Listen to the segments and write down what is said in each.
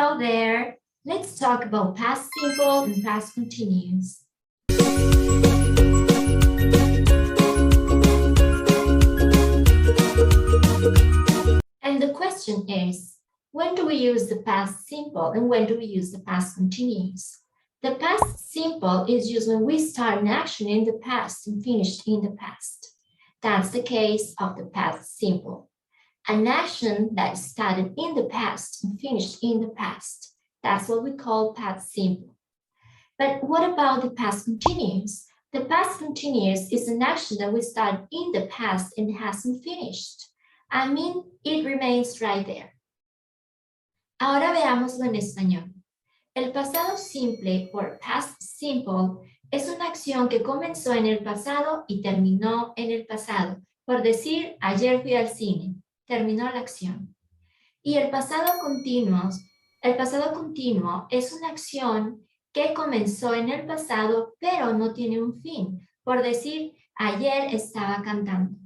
Hello there. Let's talk about past simple and past continuous. And the question is, when do we use the past simple and when do we use the past continuous? The past simple is used when we start an action in the past and finish in the past. That's the case of the past simple. An action that started in the past and finished in the past. That's what we call past simple. But what about the past continuous? The past continuous is an action that we started in the past and hasn't finished. I mean, it remains right there. Ahora veámoslo en español. El pasado simple o past simple es una acción que comenzó en el pasado y terminó en el pasado. Por decir, ayer fui al cine. Terminó la acción. Y el pasado continuo es una acción que comenzó en el pasado, pero no tiene un fin. Por decir, ayer estaba cantando.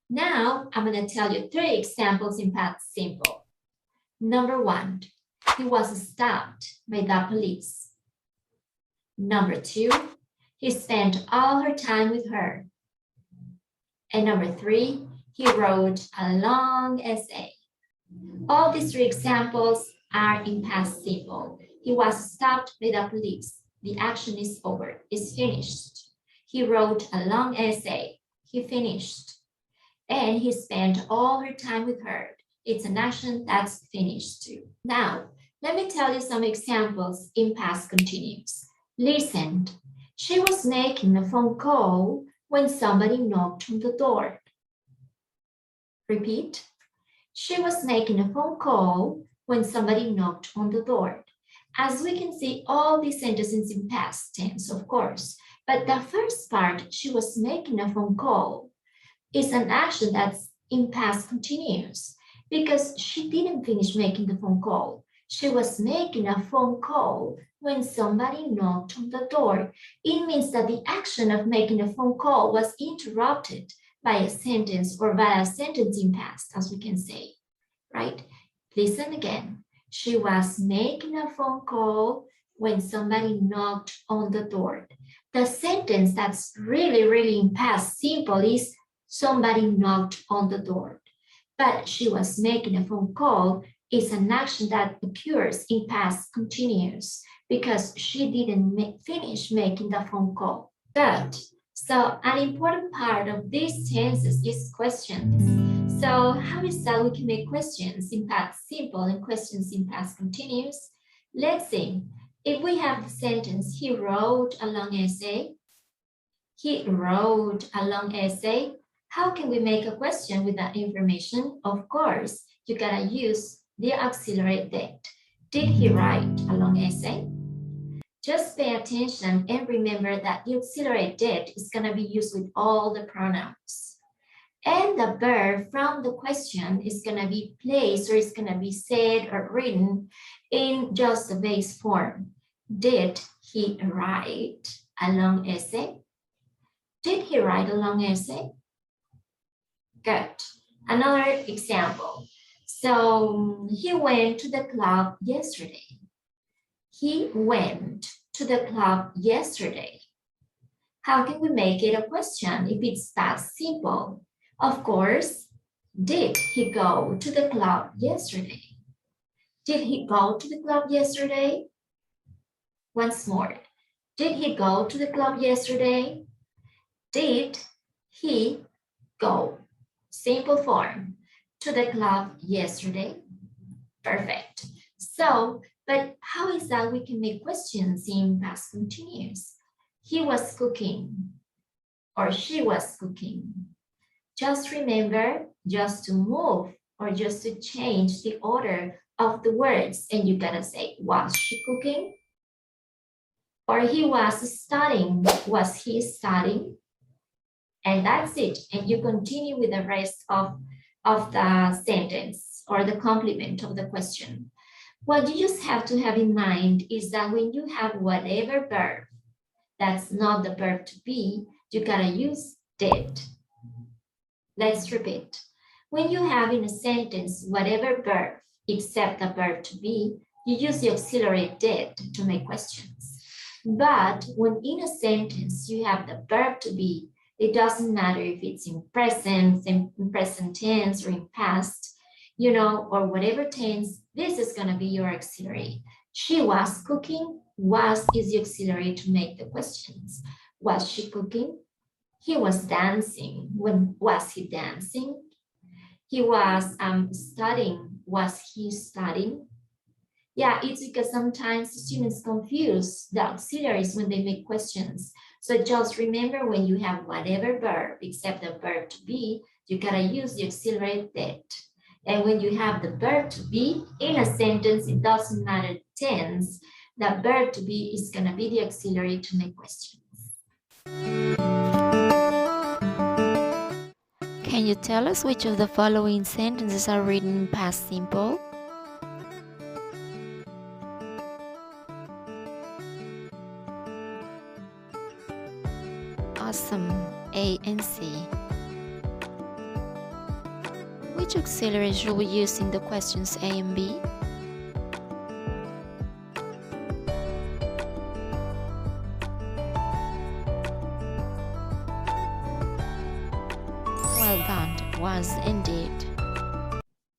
Now, I'm going to tell you 3 examples in past simple. Number 1, he was stopped by the police. Number 2, he spent all her time with her. And number 3, he wrote a long essay. All these 3 examples are in past simple. He was stopped by the police. The action is over, is finished. He wrote a long essay. He finished. And he spent all her time with her. It's an action that's finished too. Now, let me tell you some examples in past continuous. Listen, she was making a phone call when somebody knocked on the door. Repeat. She was making a phone call when somebody knocked on the door. As we can see, all these sentences in past tense, of course. But the first part, she was making a phone call, is an action that's in past continuous because she didn't finish making the phone call. She was making a phone call when somebody knocked on the door. It means that the action of making a phone call was interrupted by a sentence or by a sentence in past, as we can say, right? Listen again. She was making a phone call when somebody knocked on the door. The sentence that's really in past simple is somebody knocked on the door. But she was making a phone call is an action that occurs in past continuous because she didn't finish making the phone call. Good. So an important part of these tenses is questions. So how is that we can make questions in past simple and questions in past continuous? Let's see. If we have the sentence, he wrote a long essay. He wrote a long essay. How can we make a question with that information? Of course, you gotta use the auxiliary did. Did he write a long essay? Just pay attention and remember that the auxiliary did is gonna be used with all the pronouns. And the verb from the question is gonna be placed or it's gonna be said or written in just the base form. Did he write a long essay? Did he write a long essay? Good. Another example. So he went to the club yesterday. He went to the club yesterday. How can we make it a question if it's past simple? Of course, did he go to the club yesterday? Did he go to the club yesterday? Once more. Did he go to the club yesterday? Did he go? Simple form. To the club yesterday. Perfect. So, but how is that we can make questions in past continuous? He was cooking or she was cooking. Just remember, just to move or just to change the order of the words and you gotta say, was she cooking? Or he was studying, was he studying? And that's it. And you continue with the rest of the sentence or the complement of the question. What you just have to have in mind is that when you have whatever verb that's not the verb to be, you gotta use did. Let's repeat. When you have in a sentence whatever verb except the verb to be, you use the auxiliary did to make questions. But when in a sentence you have the verb to be, it doesn't matter if it's in present tense or in past, or whatever tense, this is going to be your auxiliary. She was cooking. Was is the auxiliary to make the questions. Was she cooking? He was dancing. When was he dancing? He was studying. Was he studying? Yeah, it's because sometimes students confuse the auxiliaries when they make questions. So just remember, when you have whatever verb except the verb to be, you gotta use the auxiliary that. And when you have the verb to be in a sentence, it doesn't matter tense, the verb to be is gonna be the auxiliary to make questions. Can you tell us which of the following sentences are written in past simple? Awesome. A and C. Which auxiliary should we use in the questions A and B? Well done. Was indeed.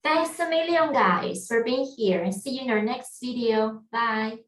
Thanks a million, guys, for being here, and see you in our next video. Bye.